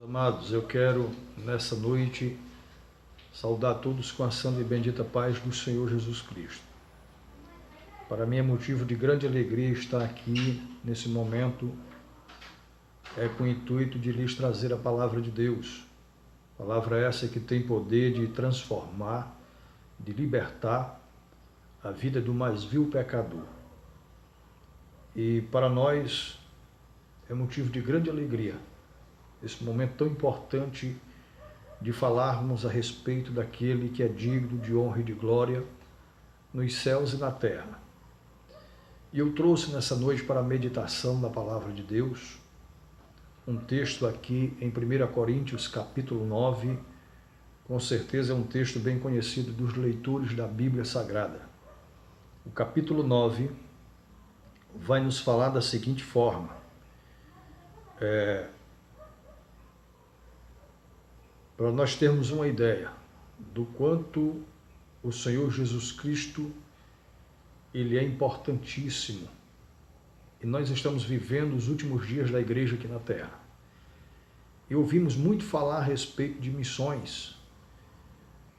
Amados, eu quero nessa noite saudar todos com a santa e bendita paz do Senhor Jesus Cristo. Para mim é motivo de grande alegria estar aqui nesse momento, com o intuito de lhes trazer a palavra de Deus. Palavra essa que tem poder de transformar, de libertar a vida do mais vil pecador. E para nós é motivo de grande alegria esse momento tão importante de falarmos a respeito daquele que é digno de honra e de glória nos céus e na terra. E eu trouxe nessa noite para a meditação da palavra de Deus um texto aqui em 1 Coríntios capítulo 9, com certeza é um texto bem conhecido dos leitores da Bíblia Sagrada. O capítulo 9 vai nos falar da seguinte forma: para nós termos uma ideia do quanto o Senhor Jesus Cristo ele é importantíssimo. E nós estamos vivendo os últimos dias da igreja aqui na terra. E ouvimos muito falar a respeito de missões.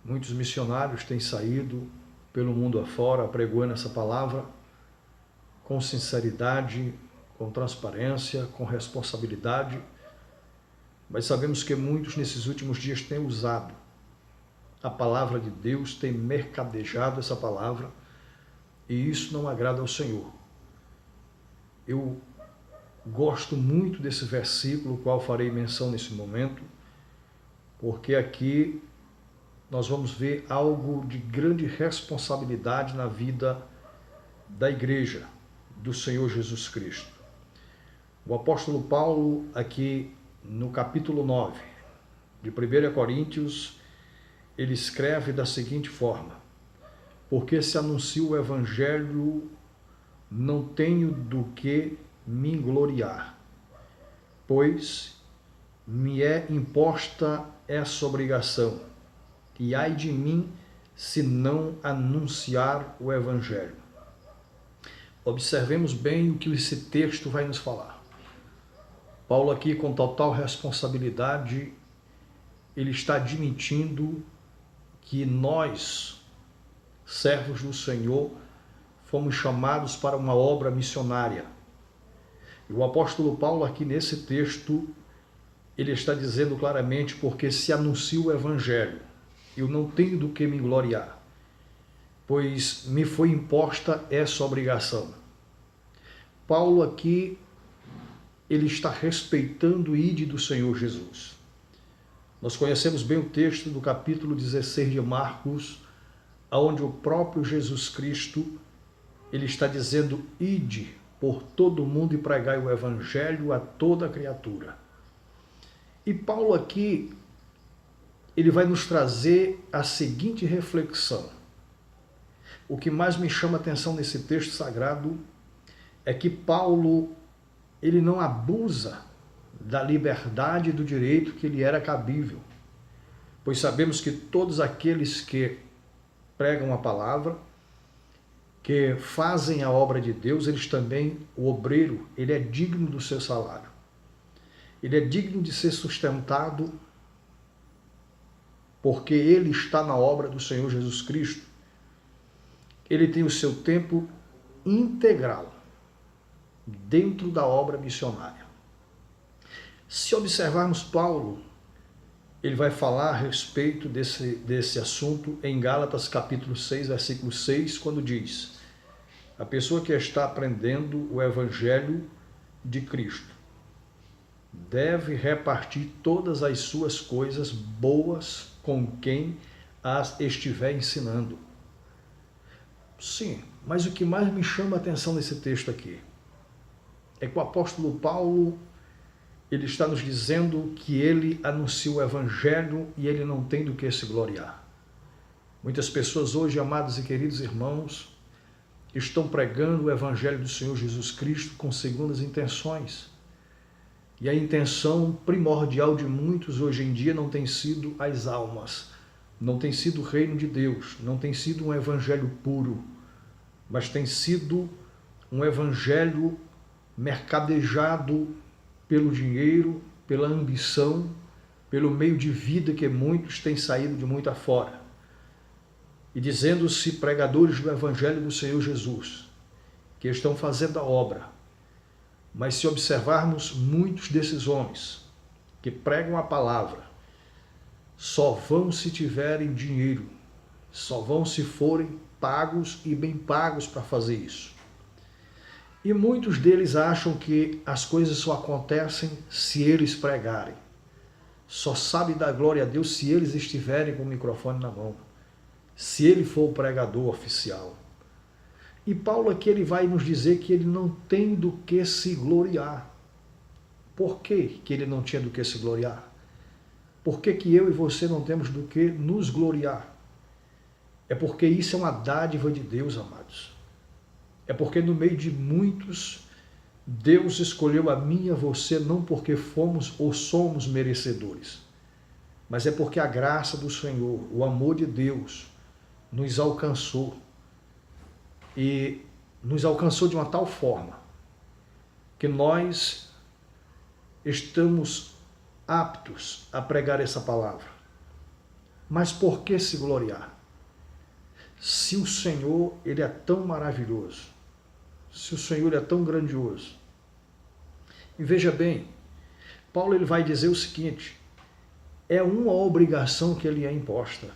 Muitos missionários têm saído pelo mundo afora apregoando essa palavra com sinceridade, com transparência, com responsabilidade. Mas sabemos que muitos nesses últimos dias têm usado a palavra de Deus, têm mercadejado essa palavra, e isso não agrada ao Senhor. Eu gosto muito desse versículo, qual farei menção nesse momento, porque aqui nós vamos ver algo de grande responsabilidade na vida da igreja do Senhor Jesus Cristo. O apóstolo Paulo, aqui no capítulo 9 de 1 Coríntios, ele escreve da seguinte forma: porque se anuncio o evangelho, não tenho do que me gloriar, pois me é imposta essa obrigação, e ai de mim se não anunciar o evangelho. Observemos bem o que esse texto vai nos falar. Paulo aqui, com total responsabilidade, ele está admitindo que nós, servos do Senhor, fomos chamados para uma obra missionária. E o apóstolo Paulo aqui nesse texto, ele está dizendo claramente: porque se anuncia o evangelho, eu não tenho do que me gloriar, pois me foi imposta essa obrigação. Paulo aqui, ele está respeitando o ide do Senhor Jesus. Nós conhecemos bem o texto do capítulo 16 de Marcos, onde o próprio Jesus Cristo, ele está dizendo: ide por todo o mundo e pregai o evangelho a toda criatura. E Paulo aqui, ele vai nos trazer a seguinte reflexão. O que mais me chama a atenção nesse texto sagrado é que Paulo, ele não abusa da liberdade e do direito que lhe era cabível, pois sabemos que todos aqueles que pregam a palavra, que fazem a obra de Deus, eles também, o obreiro, ele é digno do seu salário. Ele é digno de ser sustentado, porque ele está na obra do Senhor Jesus Cristo. Ele tem o seu tempo integral dentro da obra missionária. Se observarmos Paulo, ele vai falar a respeito desse assunto em Gálatas capítulo 6, versículo 6, quando diz: a pessoa que está aprendendo o evangelho de Cristo deve repartir todas as suas coisas boas com quem as estiver ensinando. Sim, mas o que mais me chama a atenção nesse texto aqui é que o apóstolo Paulo, ele está nos dizendo que ele anuncia o evangelho e ele não tem do que se gloriar. Muitas pessoas hoje, amados e queridos irmãos, estão pregando o evangelho do Senhor Jesus Cristo com segundas intenções. E a intenção primordial de muitos hoje em dia não tem sido as almas, não tem sido o reino de Deus, não tem sido um evangelho puro, mas tem sido um evangelho mercadejado pelo dinheiro, pela ambição, pelo meio de vida que muitos têm saído de muito afora, e dizendo-se pregadores do Evangelho do Senhor Jesus, que estão fazendo a obra. Mas se observarmos muitos desses homens que pregam a palavra, só vão se tiverem dinheiro, só vão se forem pagos e bem pagos para fazer isso. E muitos deles acham que as coisas só acontecem se eles pregarem. Só sabem dar glória a Deus se eles estiverem com o microfone na mão, se ele for o pregador oficial. E Paulo aqui ele vai nos dizer que ele não tem do que se gloriar. Por que ele não tinha do que se gloriar? Por que eu e você não temos do que nos gloriar? É porque isso é uma dádiva de Deus, amados. É porque no meio de muitos, Deus escolheu a mim e a você não porque fomos ou somos merecedores, mas é porque a graça do Senhor, o amor de Deus, nos alcançou. E nos alcançou de uma tal forma que nós estamos aptos a pregar essa palavra. Mas por que se gloriar? Se o Senhor, ele é tão maravilhoso, se o Senhor é tão grandioso. E veja bem, Paulo ele vai dizer o seguinte, é uma obrigação que ele é imposta.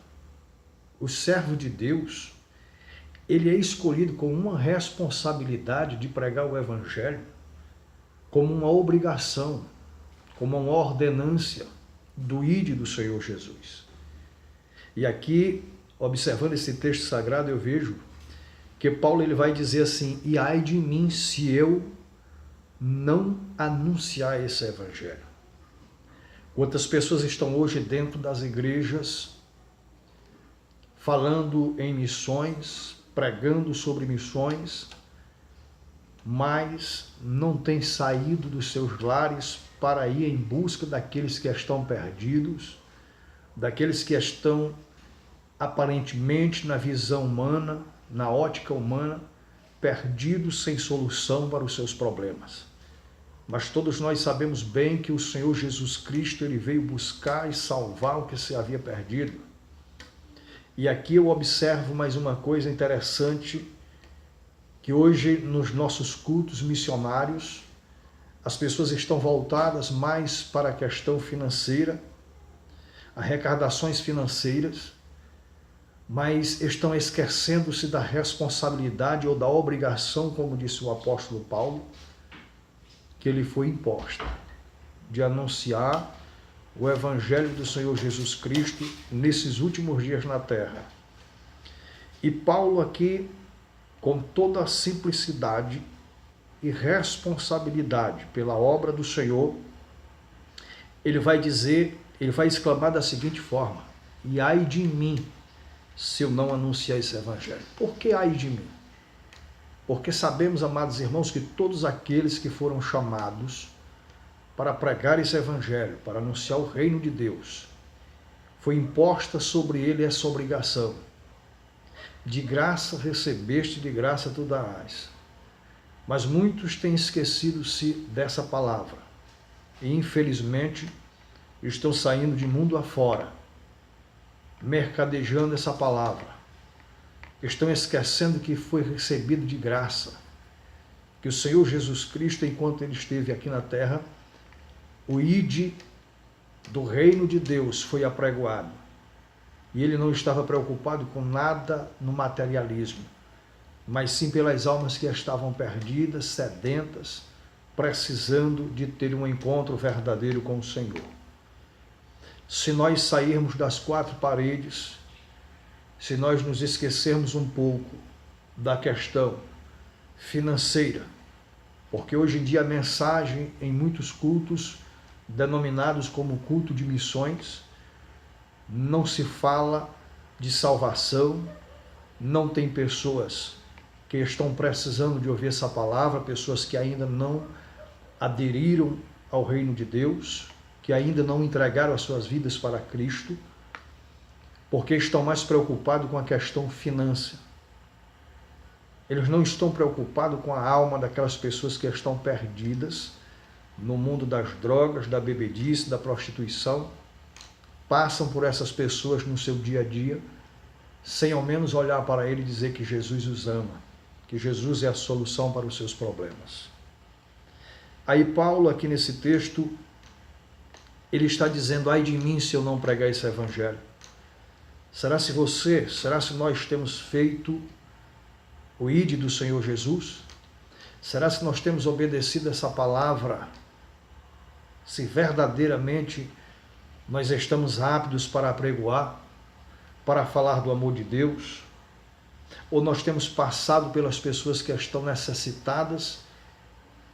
O servo de Deus, ele é escolhido com uma responsabilidade de pregar o Evangelho, como uma obrigação, como uma ordenância do ide do Senhor Jesus. E aqui, observando esse texto sagrado, eu vejo que Paulo ele vai dizer assim, e ai de mim se eu não anunciar esse Evangelho. Quantas pessoas estão hoje dentro das igrejas falando em missões, pregando sobre missões, mas não têm saído dos seus lares para ir em busca daqueles que estão perdidos, daqueles que estão aparentemente na visão humana, na ótica humana, perdidos sem solução para os seus problemas. Mas todos nós sabemos bem que o Senhor Jesus Cristo ele veio buscar e salvar o que se havia perdido. E aqui eu observo mais uma coisa interessante, que hoje nos nossos cultos missionários, as pessoas estão voltadas mais para a questão financeira, arrecadações financeiras, mas estão esquecendo-se da responsabilidade ou da obrigação, como disse o apóstolo Paulo, que lhe foi imposta, de anunciar o Evangelho do Senhor Jesus Cristo nesses últimos dias na terra. E Paulo aqui, com toda a simplicidade e responsabilidade pela obra do Senhor, ele vai dizer, ele vai exclamar da seguinte forma, e ai de mim, se eu não anunciar esse Evangelho. Por que ai de mim? Porque sabemos, amados irmãos, que todos aqueles que foram chamados para pregar esse Evangelho, para anunciar o reino de Deus, foi imposta sobre ele essa obrigação. De graça recebeste, de graça tu darás. Mas muitos têm esquecido-se dessa palavra e, infelizmente, estão saindo de mundo afora, mercadejando essa palavra. Estão esquecendo que foi recebido de graça, que o Senhor Jesus Cristo, enquanto ele esteve aqui na terra, o ide do reino de Deus foi apregoado. E ele não estava preocupado com nada no materialismo, mas sim pelas almas que estavam perdidas, sedentas, precisando de ter um encontro verdadeiro com o Senhor. Se nós sairmos das quatro paredes, se nós nos esquecermos um pouco da questão financeira, porque hoje em dia a mensagem em muitos cultos, denominados como culto de missões, não se fala de salvação, não tem pessoas que estão precisando de ouvir essa palavra, pessoas que ainda não aderiram ao reino de Deus, que ainda não entregaram as suas vidas para Cristo, porque estão mais preocupados com a questão financeira. Eles não estão preocupados com a alma daquelas pessoas que estão perdidas no mundo das drogas, da bebedice, da prostituição, passam por essas pessoas no seu dia a dia, sem ao menos olhar para ele e dizer que Jesus os ama, que Jesus é a solução para os seus problemas. Aí Paulo, aqui nesse texto, ele está dizendo: ai de mim se eu não pregar esse evangelho. Será se nós temos feito o ide do Senhor Jesus? Será se nós temos obedecido essa palavra? Se verdadeiramente nós estamos aptos para apregoar, para falar do amor de Deus? Ou nós temos passado pelas pessoas que estão necessitadas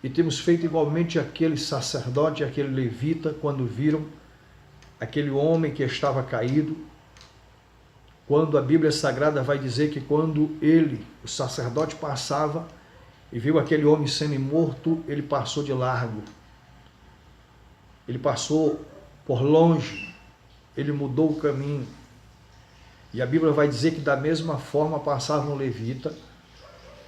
e temos feito igualmente aquele sacerdote, aquele levita, quando viram aquele homem que estava caído, quando a Bíblia Sagrada vai dizer que quando ele, o sacerdote, passava e viu aquele homem sendo morto, ele passou de largo. Ele passou por longe, ele mudou o caminho. E a Bíblia vai dizer que da mesma forma passava um levita,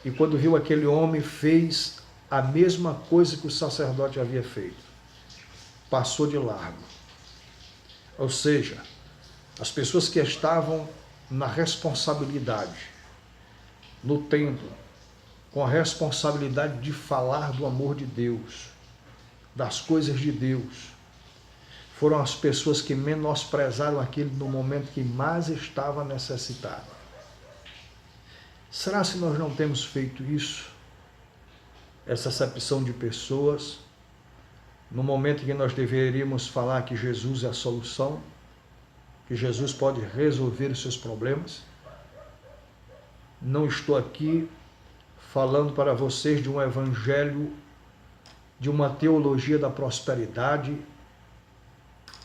e quando viu aquele homem, fez a mesma coisa que o sacerdote havia feito. Passou de largo. Ou seja, as pessoas que estavam na responsabilidade, no templo, com a responsabilidade de falar do amor de Deus, das coisas de Deus, foram as pessoas que menosprezaram aquele no momento que mais estava necessitado. Será se nós não temos feito isso? Essa acepção de pessoas, no momento em que nós deveríamos falar que Jesus é a solução, que Jesus pode resolver os seus problemas? Não estou aqui falando para vocês de um evangelho, de uma teologia da prosperidade,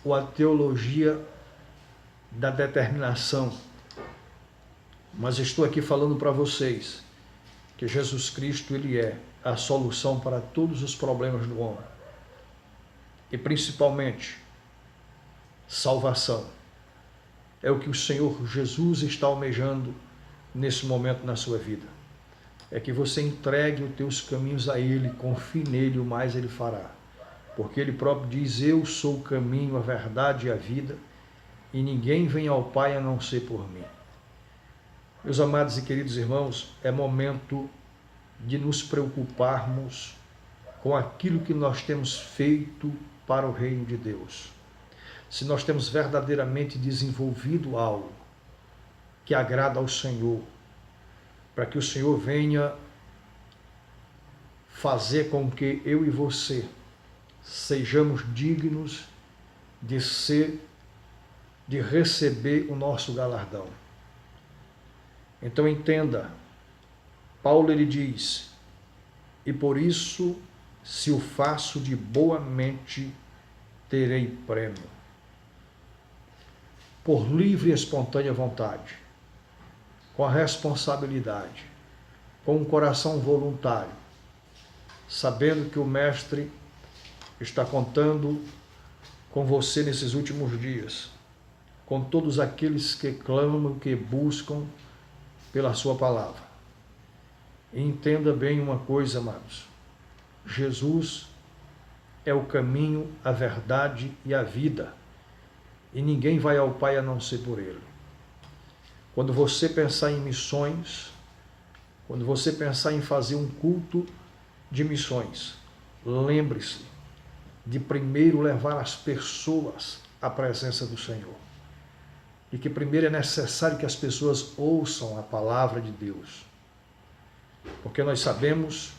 ou a teologia da determinação. Mas estou aqui falando para vocês que Jesus Cristo, ele é a solução para todos os problemas do homem. E principalmente, salvação. É o que o Senhor Jesus está almejando nesse momento na sua vida. É que você entregue os teus caminhos a Ele, confie nele, o mais Ele fará. Porque Ele próprio diz: eu sou o caminho, a verdade e a vida, e ninguém vem ao Pai a não ser por mim. Meus amados e queridos irmãos, é momento de nos preocuparmos com aquilo que nós temos feito para o reino de Deus. Se nós temos verdadeiramente desenvolvido algo que agrada ao Senhor, para que o Senhor venha fazer com que eu e você sejamos dignos de receber o nosso galardão. Então entenda, Paulo ele diz: e por isso, se o faço de boa mente, terei prêmio. Por livre e espontânea vontade, com a responsabilidade, com um coração voluntário, sabendo que o Mestre está contando com você nesses últimos dias, com todos aqueles que clamam, que buscam pela sua palavra. E entenda bem uma coisa, amados: Jesus é o caminho, a verdade e a vida, e ninguém vai ao Pai a não ser por Ele. Quando você pensar em missões, quando você pensar em fazer um culto de missões, lembre-se de primeiro levar as pessoas à presença do Senhor. E que primeiro é necessário que as pessoas ouçam a palavra de Deus. Porque nós sabemos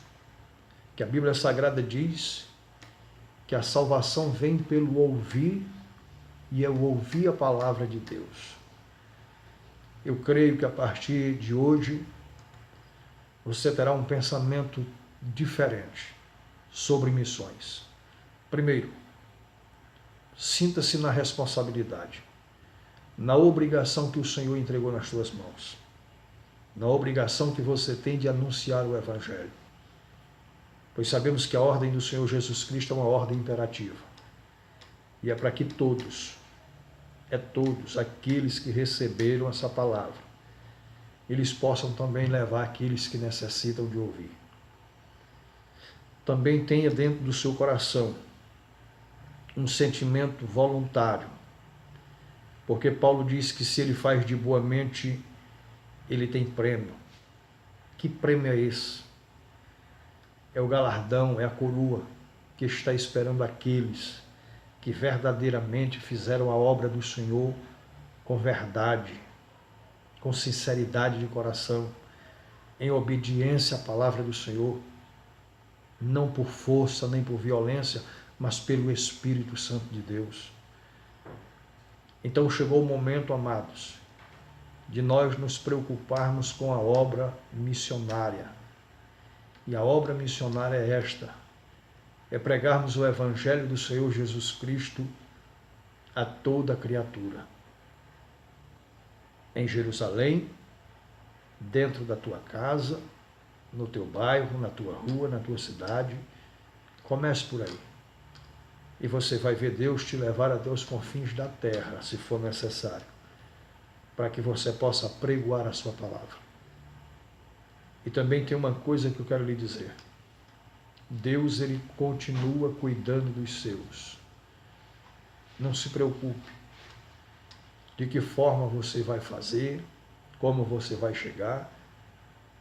que a Bíblia Sagrada diz que a salvação vem pelo ouvir, e é o ouvir a palavra de Deus. Eu creio que a partir de hoje você terá um pensamento diferente sobre missões. Primeiro, sinta-se na responsabilidade, na obrigação que o Senhor entregou nas tuas mãos, na obrigação que você tem de anunciar o Evangelho. Pois sabemos que a ordem do Senhor Jesus Cristo é uma ordem imperativa. E é para que todos aqueles que receberam essa palavra, eles possam também levar aqueles que necessitam de ouvir. Também tenha dentro do seu coração um sentimento voluntário Porque Paulo diz que se ele faz de boa mente, ele tem prêmio. Que prêmio é esse? É o galardão, é a coroa que está esperando aqueles que verdadeiramente fizeram a obra do Senhor com verdade, com sinceridade de coração, em obediência à palavra do Senhor, não por força nem por violência, mas pelo Espírito Santo de Deus. Então chegou o momento, amados, de nós nos preocuparmos com a obra missionária. E a obra missionária é esta: é pregarmos o Evangelho do Senhor Jesus Cristo a toda criatura. Em Jerusalém, dentro da tua casa, no teu bairro, na tua rua, na tua cidade. Comece por aí. E você vai ver Deus te levar até os confins da terra, se for necessário, para que você possa pregoar a sua palavra. E também tem uma coisa que eu quero lhe dizer. Deus, ele continua cuidando dos seus. Não se preocupe de que forma você vai fazer, como você vai chegar,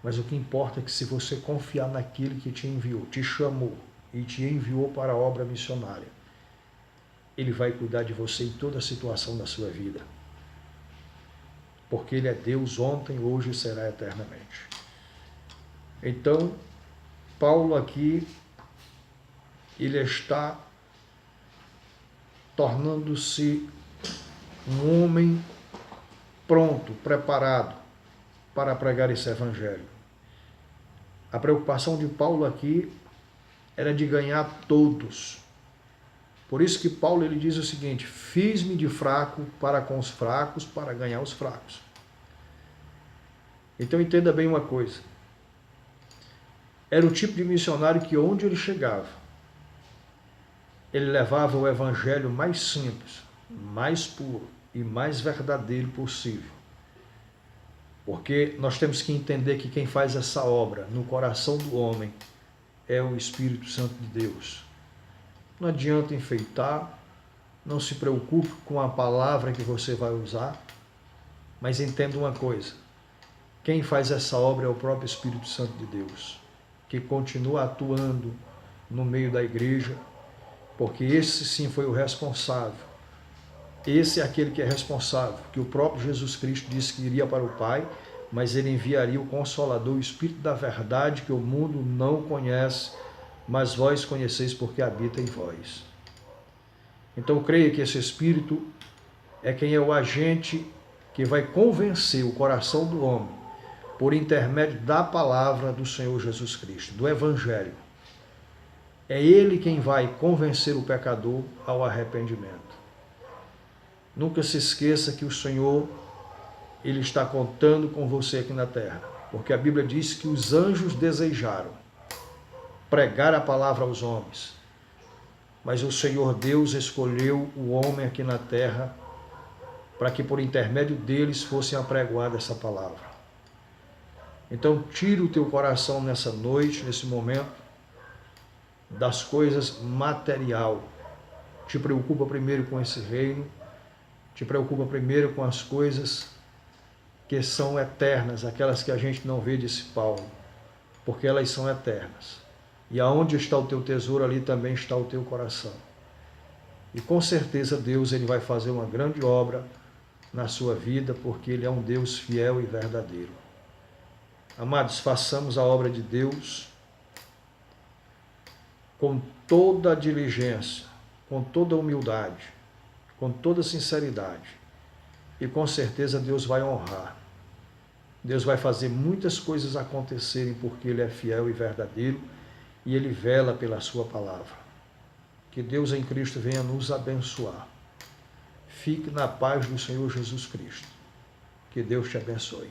mas o que importa é que se você confiar naquele que te enviou, te chamou e te enviou para a obra missionária, ele vai cuidar de você em toda a situação da sua vida. Porque ele é Deus ontem, hoje e será eternamente. Então, Paulo aqui, ele está tornando-se um homem pronto, preparado para pregar esse evangelho. A preocupação de Paulo aqui era de ganhar todos. Por isso que Paulo ele diz o seguinte: fiz-me de fraco para com os fracos, para ganhar os fracos. Então entenda bem uma coisa. Era o tipo de missionário que onde ele chegava, ele levava o evangelho mais simples, mais puro e mais verdadeiro possível. Porque nós temos que entender que quem faz essa obra no coração do homem é o Espírito Santo de Deus. Não adianta enfeitar, não se preocupe com a palavra que você vai usar, mas entenda uma coisa: quem faz essa obra é o próprio Espírito Santo de Deus, que continua atuando no meio da igreja, porque esse sim foi o responsável. Esse é aquele que é responsável, que o próprio Jesus Cristo disse que iria para o Pai, mas ele enviaria o Consolador, o Espírito da verdade, que o mundo não conhece, mas vós conheceis porque habita em vós. Então eu creio que esse Espírito é quem é o agente que vai convencer o coração do homem, por intermédio da palavra do Senhor Jesus Cristo, do Evangelho. É ele quem vai convencer o pecador ao arrependimento. Nunca se esqueça que o Senhor, ele está contando com você aqui na terra, porque a Bíblia diz que os anjos desejaram pregar a palavra aos homens, mas o Senhor Deus escolheu o homem aqui na terra para que por intermédio deles fosse apregoada essa palavra. Então tira o teu coração nessa noite, nesse momento, das coisas material. Te preocupa primeiro com esse reino, te preocupa primeiro com as coisas que são eternas, aquelas que a gente não vê, disse Paulo, porque elas são eternas. E aonde está o teu tesouro, ali também está o teu coração. E com certeza Deus ele vai fazer uma grande obra na sua vida, porque ele é um Deus fiel e verdadeiro. Amados, façamos a obra de Deus com toda a diligência, com toda a humildade, com toda sinceridade, e com certeza Deus vai honrar. Deus vai fazer muitas coisas acontecerem porque ele é fiel e verdadeiro e ele vela pela sua palavra. Que Deus em Cristo venha nos abençoar. Fique na paz do Senhor Jesus Cristo. Que Deus te abençoe.